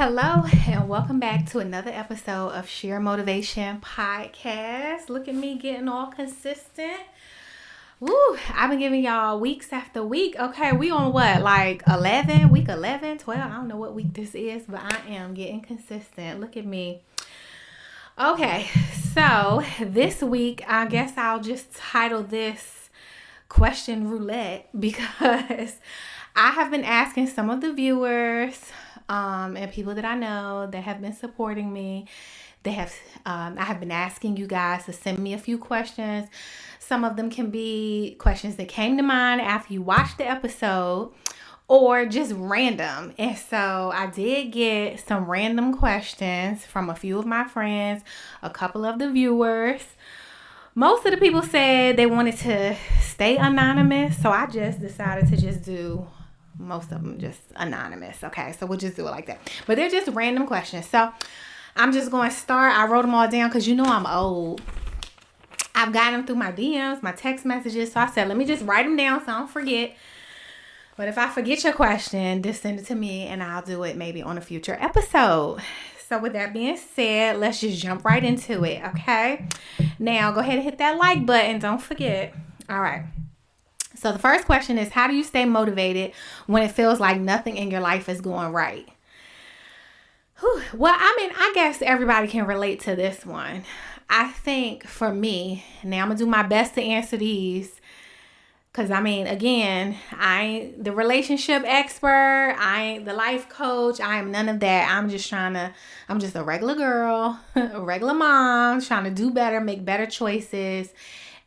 Hello, and welcome back to another episode of Sheer Motivation Podcast. Look at me getting all consistent. Woo, I've been giving y'all weeks after week. Okay, we on what, like 11, week 11, 12? I don't know what week this is, but I am getting consistent. Look at me. Okay, so this week, I guess I'll just title this Question Roulette because I have been asking some of the viewers and people that I know that have been supporting me. I have been asking you guys to send me a few questions. Some of them can be questions that came to mind after you watched the episode or just random. And so I did get some random questions from a few of my friends, a couple of the viewers. Most of the people said they wanted to stay anonymous, so I just decided to just do most of them just anonymous. Okay, so we'll just do it like that. But they're just random questions. So I'm just going to start. I wrote them all down because you know I'm old. I've got them through my DMs, my text messages. So I said, let me just write them down so I don't forget. But if I forget your question, just send it to me and I'll do it maybe on a future episode. So with that being said, let's just jump right into it, okay? Now, go ahead and hit that like button. Don't forget. All right. So the first question is, how do you stay motivated when it feels like nothing in your life is going right? Whew. Well, I guess everybody can relate to this one. I think for me, now I'm going to do my best to answer these. Because, again, I ain't the relationship expert. I ain't the life coach. I am none of that. I'm just a regular girl, a regular mom, trying to do better, make better choices,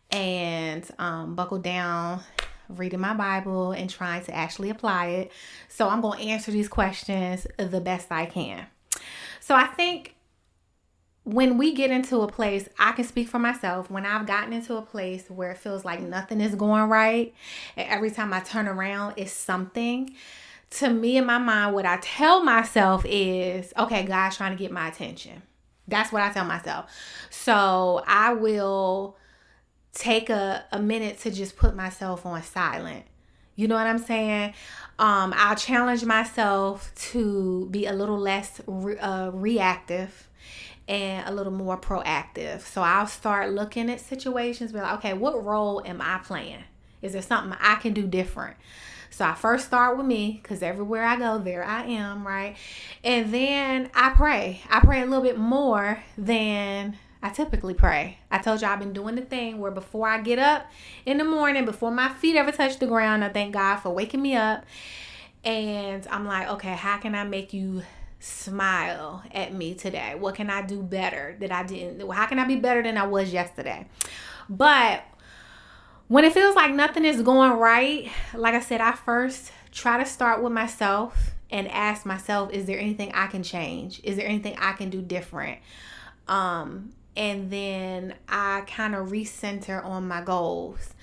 and buckle down, reading my Bible, and trying to actually apply it. So I'm going to answer these questions the best I can. So I think when we get into a place, I can speak for myself. When I've gotten into a place where it feels like nothing is going right, and every time I turn around, it's something. To me, in my mind, what I tell myself is, okay, God's trying to get my attention. That's what I tell myself. So I will take a minute to just put myself on silent. You know what I'm saying? I'll challenge myself to be a little less reactive and a little more proactive. So I'll start looking at situations, be like, okay, what role am I playing? Is there something I can do different? So I first start with me, because everywhere I go, there I am, right? And then I pray. I pray a little bit more than I typically pray. I told you I've been doing the thing where before I get up in the morning, before my feet ever touch the ground, I thank God for waking me up. And I'm like, okay, how can I make you smile at me today? What can I do better that I didn't? How can I be better than I was yesterday? But when it feels like nothing is going right, like I said, I first try to start with myself and ask myself, is there anything I can change? Is there anything I can do different? And then I kind of recenter on my goals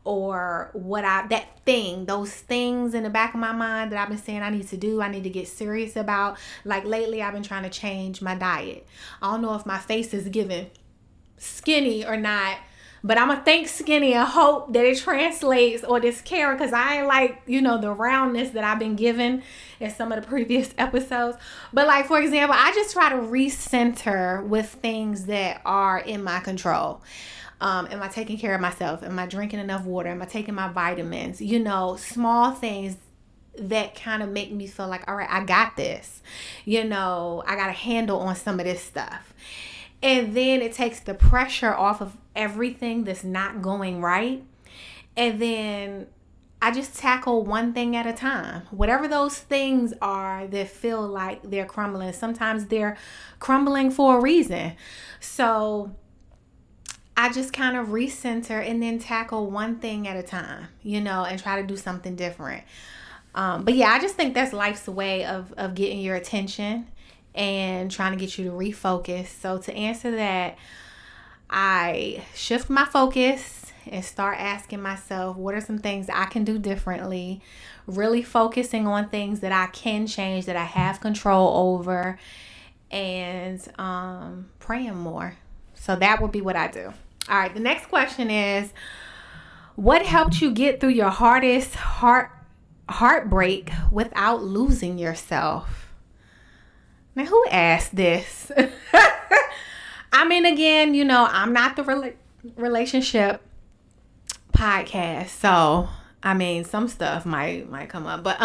or those things in the back of my mind that I've been saying I need to do, I need to get serious about. Like lately, I've been trying to change my diet. I don't know if my face is giving skinny or not, but I'm going to think skinny and hope that it translates or this care, because I ain't like, the roundness that I've been given in some of the previous episodes. But like, for example, I just try to recenter with things that are in my control. Am I taking care of myself? Am I drinking enough water? Am I taking my vitamins? Small things that kind of make me feel like, all right, I got this. I got a handle on some of this stuff. And then it takes the pressure off of everything that's not going right. And then I just tackle one thing at a time. Whatever those things are that feel like they're crumbling. Sometimes they're crumbling for a reason. So I just kind of recenter and then tackle one thing at a time, and try to do something different. But yeah, I just think that's life's way of getting your attention and trying to get you to refocus. So to answer that, I shift my focus and start asking myself, what are some things I can do differently? Really focusing on things that I can change, that I have control over, and praying more. So that would be what I do. All right, the next question is, what helped you get through your hardest heartbreak without losing yourself? Now, who asked this? I mean, again, I'm not the relationship podcast, so I mean, some stuff might come up, but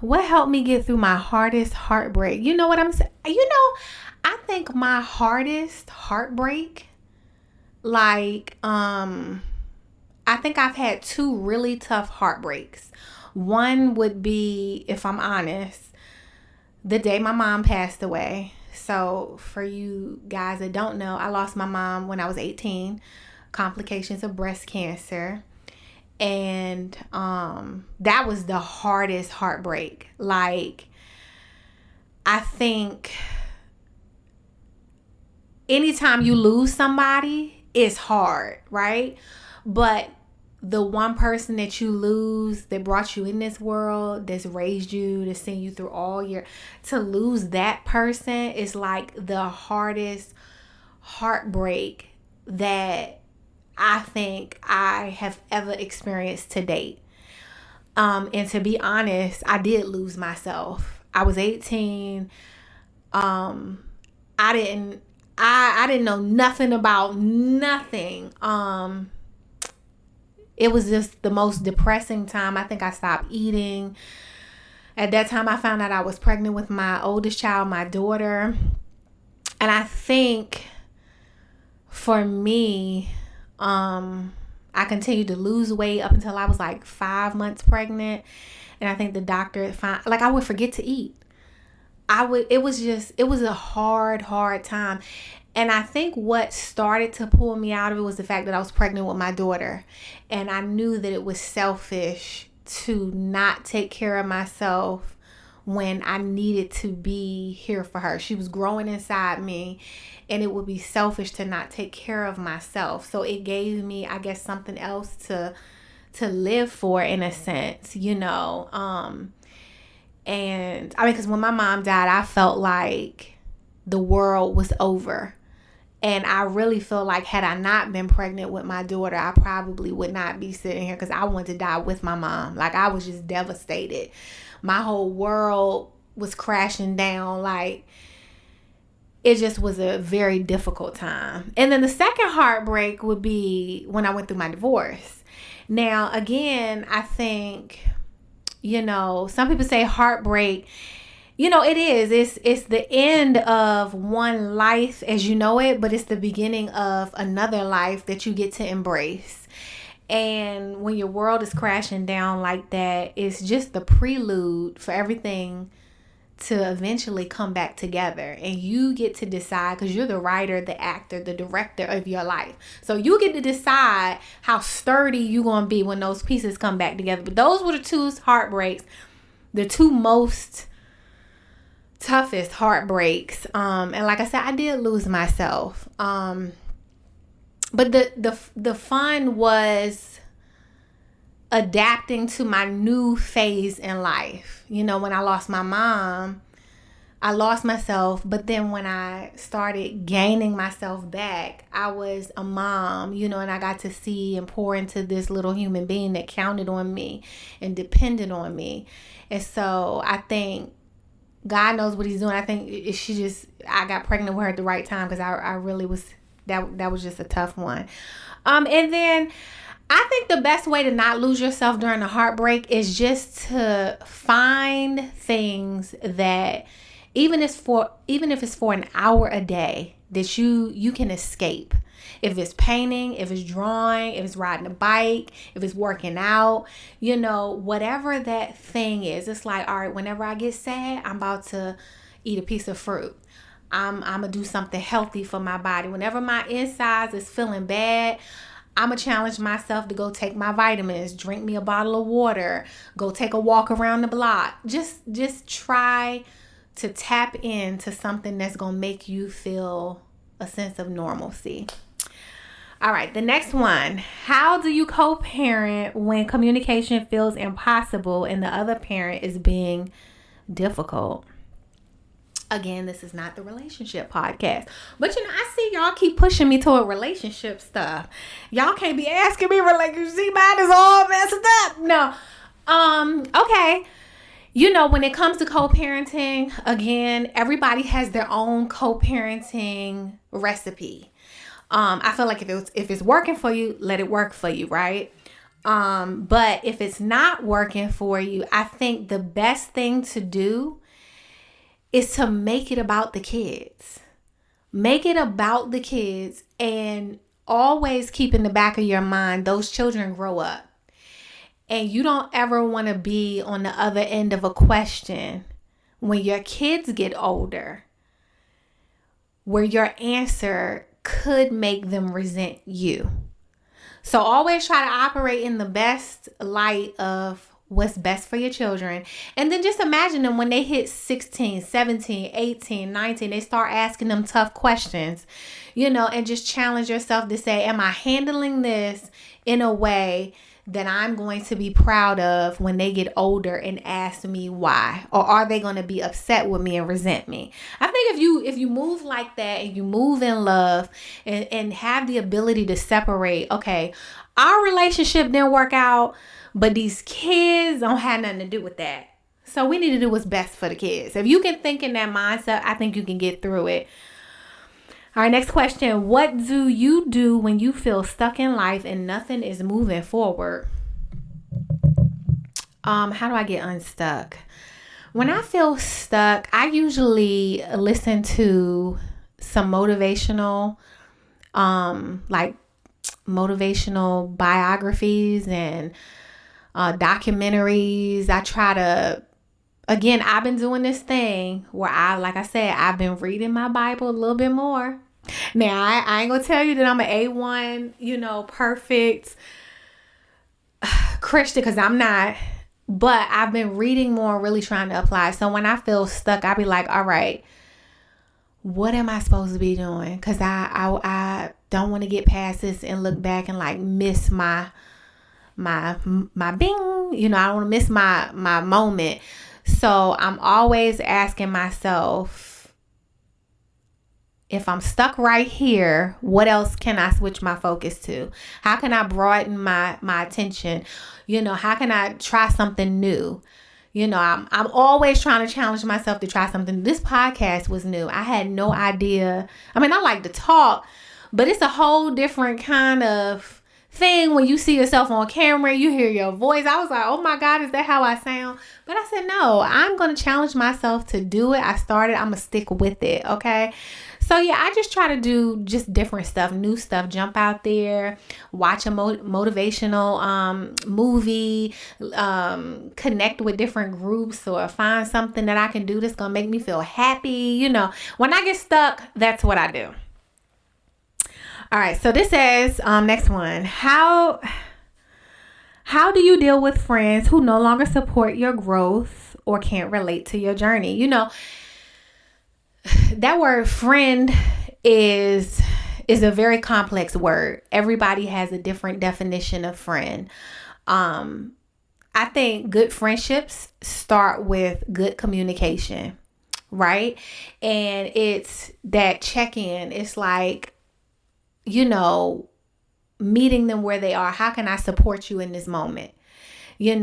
what helped me get through my hardest heartbreak? You know what I'm saying? I think my hardest heartbreak, like, I think I've had two really tough heartbreaks. One would be, if I'm honest, the day my mom passed away. So for you guys that don't know, I lost my mom when I was 18, complications of breast cancer. And that was the hardest heartbreak. Like, I think anytime you lose somebody, it's hard, right? But the one person that you lose that brought you in this world, that's raised you, to send you through all your, to lose that person is like the hardest heartbreak that I think I have ever experienced to date. And to be honest, I did lose myself. I was 18. I didn't know nothing about nothing. It was just the most depressing time. I think I stopped eating. At that time, I found out I was pregnant with my oldest child, my daughter. And I think for me, I continued to lose weight up until I was like 5 months pregnant. And I think the doctor found, like, I would forget to eat. It was a hard time. And I think what started to pull me out of it was the fact that I was pregnant with my daughter. And I knew that it was selfish to not take care of myself when I needed to be here for her. She was growing inside me, and it would be selfish to not take care of myself. So it gave me, I guess, something else to live for, in a sense, And I mean, because when my mom died, I felt like the world was over. And I really feel like had I not been pregnant with my daughter, I probably would not be sitting here, because I wanted to die with my mom. Like, I was just devastated. My whole world was crashing down. Like, it just was a very difficult time. And then the second heartbreak would be when I went through my divorce. Now, again, I think, some people say heartbreak. It is. It's the end of one life as you know it, but it's the beginning of another life that you get to embrace. And when your world is crashing down like that, it's just the prelude for everything to eventually come back together. And you get to decide, because you're the writer, the actor, the director of your life. So you get to decide how sturdy you're going to be when those pieces come back together. But those were the two heartbreaks, the two most toughest heartbreaks. And like I said, I did lose myself. But the fun was adapting to my new phase in life. When I lost my mom, I lost myself. But then when I started gaining myself back, I was a mom, and I got to see and pour into this little human being that counted on me and depended on me. And so I think God knows what he's doing. I think I got pregnant with her at the right time, because I really was, that was just a tough one. And then I think the best way to not lose yourself during a heartbreak is just to find things that, even if it's for an hour a day, that you can escape. If it's painting, if it's drawing, if it's riding a bike, if it's working out, whatever that thing is, it's like, all right, whenever I get sad, I'm about to eat a piece of fruit. I'm going to do something healthy for my body. Whenever my insides is feeling bad, I'm going to challenge myself to go take my vitamins, drink me a bottle of water, go take a walk around the block. Just try to tap into something that's going to make you feel a sense of normalcy. All right, the next one. How do you co-parent when communication feels impossible and the other parent is being difficult? Again, this is not the relationship podcast. But I see y'all keep pushing me toward relationship stuff. Y'all can't be asking me relationship. See, mine is all messed up. No. Okay. When it comes to co-parenting, again, everybody has their own co-parenting recipe. I feel like if it's working for you, let it work for you, right? But if it's not working for you, I think the best thing to do is to make it about the kids. Make it about the kids, and always keep in the back of your mind, those children grow up. And you don't ever want to be on the other end of a question when your kids get older, where your answer could make them resent you. So always try to operate in the best light of what's best for your children. And then just imagine them when they hit 16, 17, 18, 19, they start asking them tough questions, and just challenge yourself to say, am I handling this in a way that I'm going to be proud of when they get older and ask me why? Or are they going to be upset with me and resent me? I think if you move like that and you move in love and have the ability to separate, okay, our relationship didn't work out, but these kids don't have nothing to do with that. So we need to do what's best for the kids. If you can think in that mindset, I think you can get through it. All right, next question. What do you do when you feel stuck in life and nothing is moving forward? How do I get unstuck? When I feel stuck, I usually listen to some motivational, motivational biographies and documentaries. I try to, again, I've been doing this thing where I've been reading my Bible a little bit more. Now, I ain't gonna tell you that I'm an A1, perfect Christian, because I'm not. But I've been reading more, really trying to apply. So when I feel stuck, I be like, all right, what am I supposed to be doing? Because I don't want to get past this and look back and miss my bing. I don't want to miss my moment. So I'm always asking myself, if I'm stuck right here, what else can I switch my focus to? How can I broaden my attention? How can I try something new? I'm always trying to challenge myself to try something. This podcast was new. I had no idea. I like to talk, but it's a whole different kind of thing when you see yourself on camera, you hear your voice. I was like, oh my God, is that how I sound? But I said, no, I'm going to challenge myself to do it. I'm going to stick with it. Okay. So yeah, I just try to do just different stuff, new stuff, jump out there, watch a motivational movie, connect with different groups, or find something that I can do that's going to make me feel happy. When I get stuck, that's what I do. All right, so this says, next one, how do you deal with friends who no longer support your growth or can't relate to your journey? That word friend is a very complex word. Everybody has a different definition of friend. I think good friendships start with good communication, right? And it's that check-in. It's like, meeting them where they are. How can I support you in this moment? Being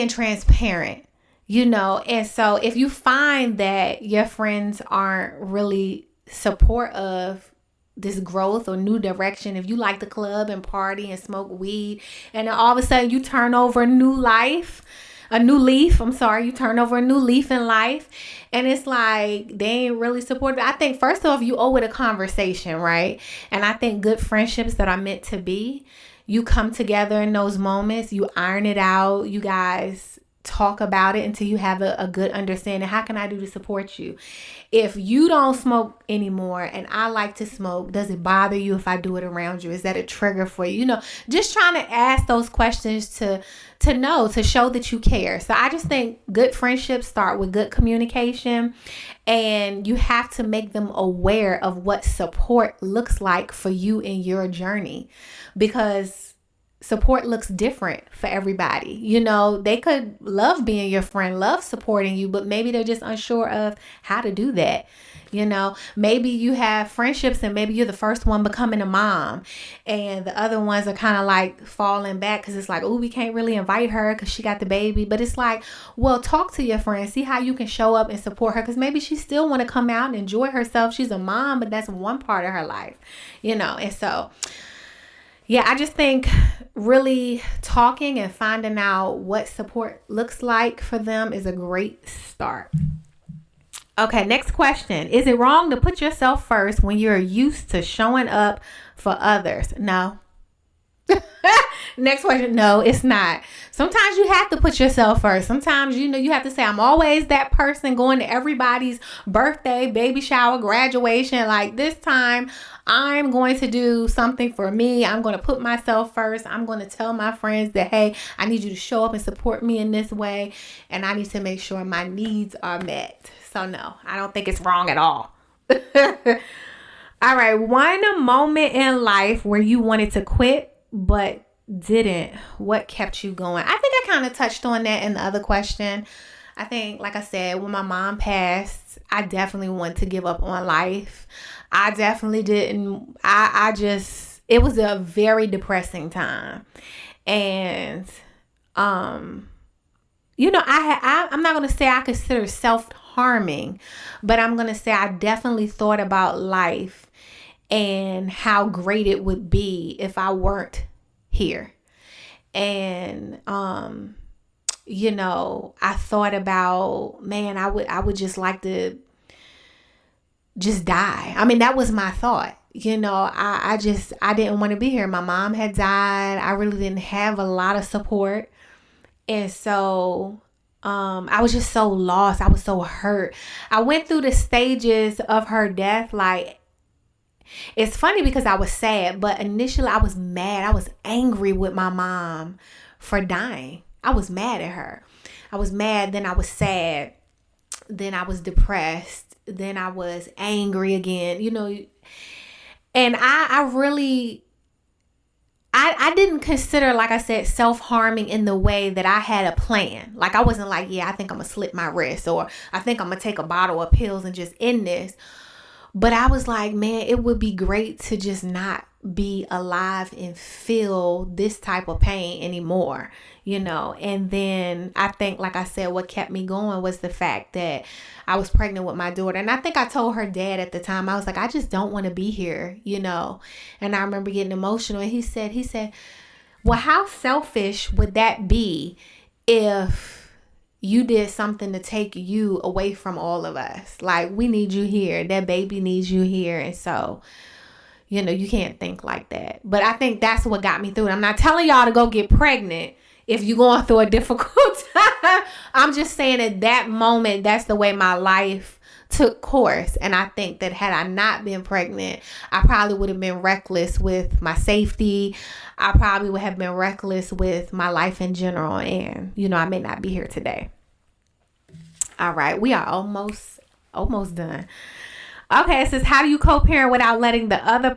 transparent, and so if you find that your friends aren't really support of this growth or new direction, if you like the club and party and smoke weed, and then all of a sudden you turn over a new leaf, you turn over a new leaf in life, and it's like they ain't really supportive. I think first off, you owe it a conversation, right? And I think good friendships that are meant to be, you come together in those moments, you iron it out, you guys talk about it until you have a good understanding. How can I do to support you? If you don't smoke anymore and I like to smoke, does it bother you if I do it around you? Is that a trigger for you? Just trying to ask those questions to know, to show that you care. So I just think good friendships start with good communication, and you have to make them aware of what support looks like for you in your journey, because support looks different for everybody. They could love being your friend, love supporting you, but maybe they're just unsure of how to do that. You know, maybe you have friendships and maybe you're the first one becoming a mom and the other ones are kind of like falling back because it's like, oh, we can't really invite her because she got the baby. But it's like, well, talk to your friend, see how you can show up and support her, because maybe she still want to come out and enjoy herself. She's a mom, but that's one part of her life, you know. And so yeah, I just think really talking and finding out what support looks like for them is a great start. Okay, next question. Is it wrong to put yourself first when you're used to showing up for others? No. Next question. No, it's not. Sometimes you have to put yourself first. Sometimes, you know, you have to say, I'm always that person going to everybody's birthday, baby shower, graduation. Like this time, I'm going to do something for me. I'm going to put myself first. I'm going to tell my friends that, hey, I need you to show up and support me in this way. And I need to make sure my needs are met. So no, I don't think it's wrong at all. All right. One moment in life where you wanted to quit, but didn't. What kept you going? I think I kind of touched on that in the other question. I think, like I said, when my mom passed, I definitely wanted to give up on life. I definitely didn't. It was a very depressing time. And, you know, I'm not going to say I consider self-harming, but I'm going to say I definitely thought about life and how great it would be if I weren't here. And, you know, I thought about, man, I would just like to just die. I mean, that was my thought. You know, I didn't want to be here. My mom had died. I really didn't have a lot of support. And so, I was just so lost. I was so hurt. I went through the stages of her death. Like, it's funny because I was sad, but initially I was mad. I was angry with my mom for dying. I was mad at her. I was mad. Then I was sad. Then I was depressed. Then I was angry again, you know. And I really didn't consider, like I said, self-harming in the way that I had a plan. Like, I wasn't like, yeah, I think I'm going to slit my wrist, or I think I'm going to take a bottle of pills and just end this. But I was like, man, it would be great to just not be alive and feel this type of pain anymore, you know. And then I think, like I said, what kept me going was the fact that I was pregnant with my daughter. And I think I told her dad at the time, I was like, I just don't want to be here, you know. And I remember getting emotional. And he said, well, how selfish would that be if you did something to take you away from all of us? Like, we need you here. That baby needs you here. And so, you know, you can't think like that. But I think that's what got me through it. I'm not telling y'all to go get pregnant if you're going through a difficult time. I'm just saying at that moment, that's the way my life took course. And I think that had I not been pregnant, I probably would have been reckless with my safety. I probably would have been reckless with my life in general. And, you know, I may not be here today. All right. We are almost done. Okay. It says, how do you co-parent without letting the other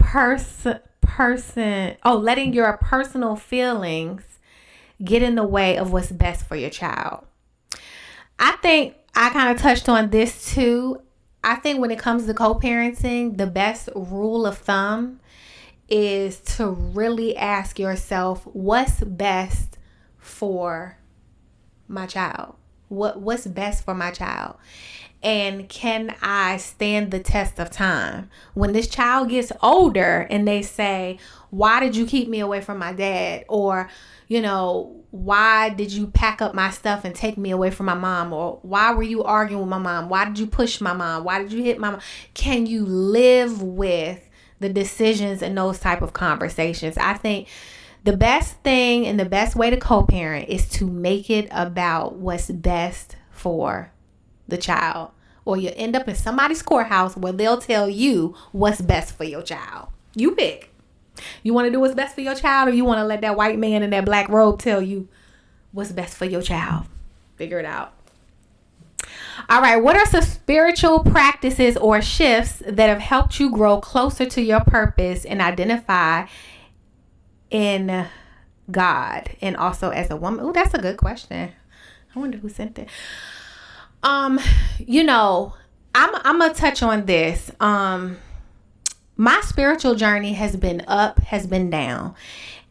letting your personal feelings get in the way of what's best for your child? I think I kind of touched on this too. I think when it comes to co-parenting, the best rule of thumb is to really ask yourself, what's best for my child? What's best for my child? And can I stand the test of time? When this child gets older and they say, why did you keep me away from my dad? Or, you know, why did you pack up my stuff and take me away from my mom? Or why were you arguing with my mom? Why did you push my mom? Why did you hit my mom? Can you live with the decisions in those type of conversations? I think the best thing and the best way to co-parent is to make it about what's best for the child. Or you end up in somebody's courthouse where they'll tell you what's best for your child. You pick. You want to do what's best for your child, or you want to let that white man in that black robe tell you what's best for your child? Figure it out. All right. What are some spiritual practices or shifts that have helped you grow closer to your purpose and identify in God and also as a woman? Oh, that's a good question. I wonder who sent it. You know, I'm gonna touch on this. My spiritual journey has been up, has been down,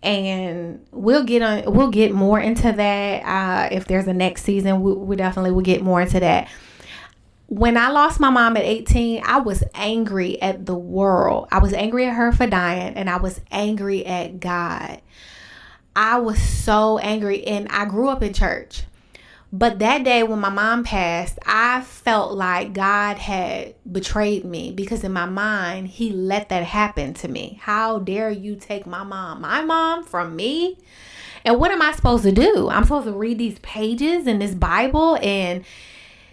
and we'll get more into that. If there's a next season, we definitely will get more into that. When I lost my mom at 18, I was angry at the world. I was angry at her for dying, and I was angry at God. I was so angry, and I grew up in church. But that day when my mom passed, I felt like God had betrayed me, because in my mind, he let that happen to me. How dare you take my mom from me? And what am I supposed to do? I'm supposed to read these pages in this Bible, and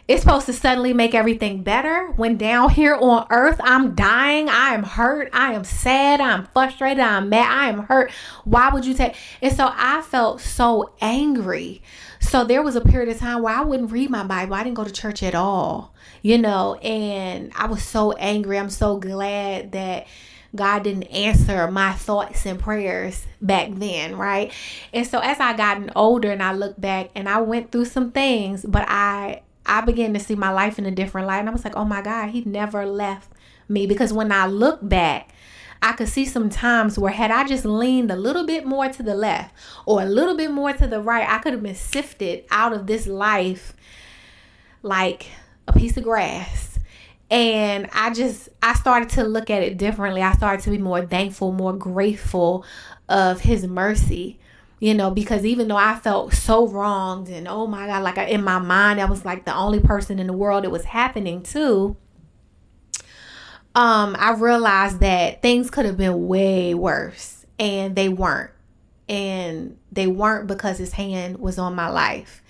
it's supposed to suddenly make everything better, when down here on earth, I'm dying, I am hurt, I am sad, I'm frustrated, I'm mad, I am hurt. Why would you take? And so I felt so angry. So there was a period of time where I wouldn't read my Bible. I didn't go to church at all, and I was so angry. I'm so glad that God didn't answer my thoughts and prayers back then, right? And so as I gotten older and I look back and I went through some things, but I began to see my life in a different light. And I was like, oh my God, he never left me. Because when I look back, I could see some times where had I just leaned a little bit more to the left or a little bit more to the right, I could have been sifted out of this life like a piece of grass. And I started to look at it differently. I started to be more thankful, more grateful of his mercy, because even though I felt so wronged and oh my God, like in my mind, I was like the only person in the world it was happening to. I realized that things could have been way worse, and they weren't. And they weren't because his hand was on my life.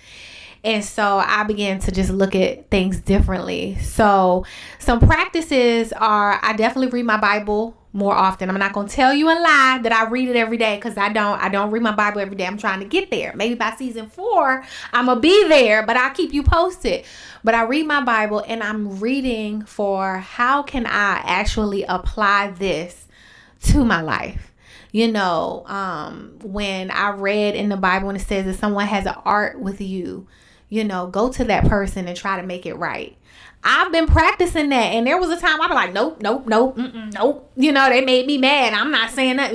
And so I began to just look at things differently. So some practices are, I definitely read my Bible more often. I'm not going to tell you a lie that I read it every day, because I don't read my Bible every day. I'm trying to get there. Maybe by season 4, I'm going to be there, but I'll keep you posted. But I read my Bible, and I'm reading for how can I actually apply this to my life. When I read in the Bible and it says if someone has an art with you, go to that person and try to make it right. I've been practicing that, and there was a time I'd be like, nope, nope. They made me mad. I'm not saying that,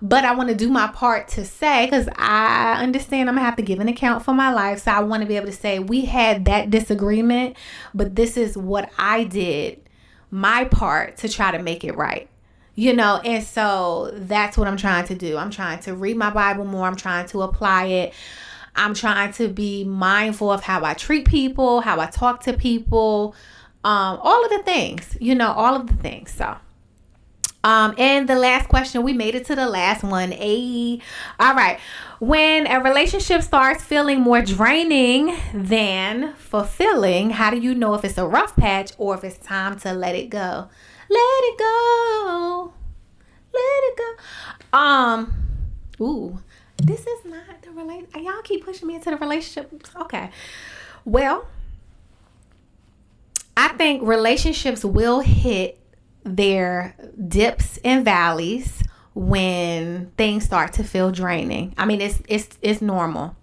but I want to do my part to say, because I understand I'm going to have to give an account for my life. So I want to be able to say we had that disagreement, but this is what I did, my part to try to make it right. And so that's what I'm trying to do. I'm trying to read my Bible more. I'm trying to apply it. I'm trying to be mindful of how I treat people, how I talk to people, all of the things, all of the things. So, and the last question, we made it to the last one. All right. When a relationship starts feeling more draining than fulfilling, how do you know if it's a rough patch or if it's time to let it go? Let it go. Let it go. This is not the relationship. Y'all keep pushing me into the relationship. Okay. Well, I think relationships will hit their dips and valleys when things start to feel draining. I mean, it's normal.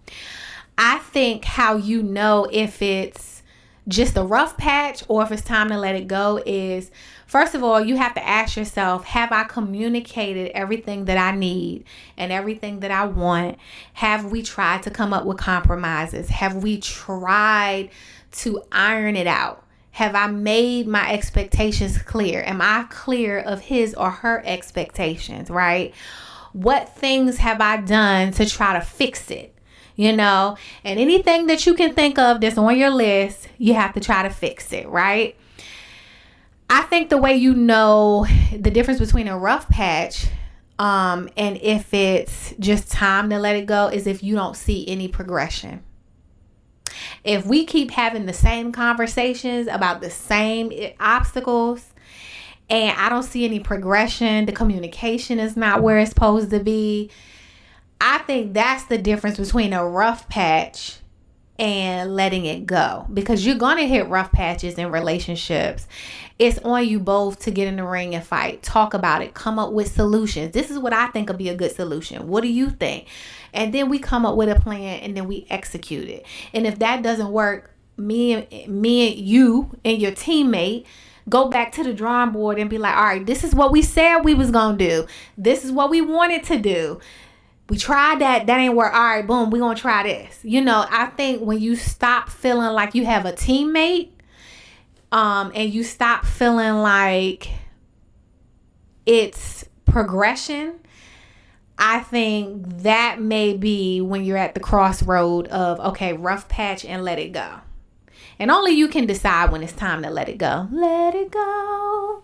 I think how you know if it's just a rough patch or if it's time to let it go is, first of all, you have to ask yourself, have I communicated everything that I need and everything that I want? Have we tried to come up with compromises? Have we tried to iron it out? Have I made my expectations clear? Am I clear of his or her expectations, right? What things have I done to try to fix it? And anything that you can think of that's on your list, you have to try to fix it, right? I think the way you know the difference between a rough patch and if it's just time to let it go is if you don't see any progression. If we keep having the same conversations about the same obstacles and I don't see any progression, the communication is not where it's supposed to be, I think that's the difference between a rough patch and letting it go, because you're going to hit rough patches in relationships. It's on you both to get in the ring and fight, talk about it, come up with solutions. This is what I think would be a good solution. What do you think? And then we come up with a plan and then we execute it. And if that doesn't work, me and you and your teammate go back to the drawing board and be like, all right, this is what we said we was gonna do. This is what we wanted to do. We tried that ain't work. All right, boom, we gonna try this. I think when you stop feeling like you have a teammate, and you stop feeling like it's progression, I think that may be when you're at the crossroad of, okay, rough patch and let it go. And only you can decide when it's time to let it go. Let it go.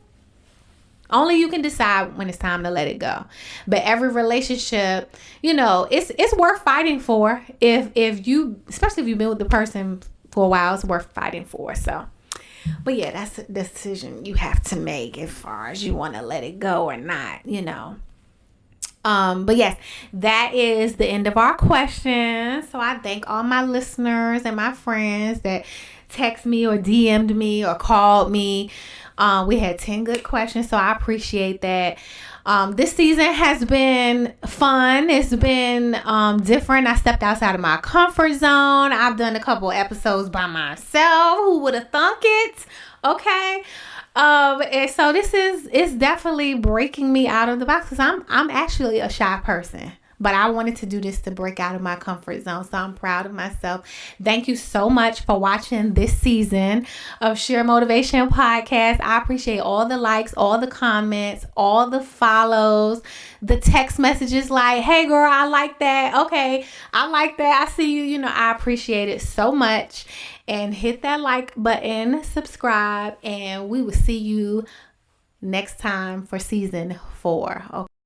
Only you can decide when it's time to let it go. But every relationship, it's worth fighting for. If you, especially if you've been with the person for a while, it's worth fighting for. So, but yeah, that's a decision you have to make as far as you want to let it go or not, But yes, that is the end of our questions. So I thank all my listeners and my friends that text me or DM'd me or called me. We had 10 good questions, so I appreciate that. This season has been fun. It's been different. I stepped outside of my comfort zone. I've done a couple episodes by myself. Who would have thunk it? Okay. And so it's definitely breaking me out of the box because I'm actually a shy person. But I wanted to do this to break out of my comfort zone. So I'm proud of myself. Thank you so much for watching this season of Sheer Motivation Podcast. I appreciate all the likes, all the comments, all the follows, the text messages like, hey girl, I like that. Okay, I like that. I see you. I appreciate it so much. And hit that like button, subscribe, and we will see you next time for season 4. Okay.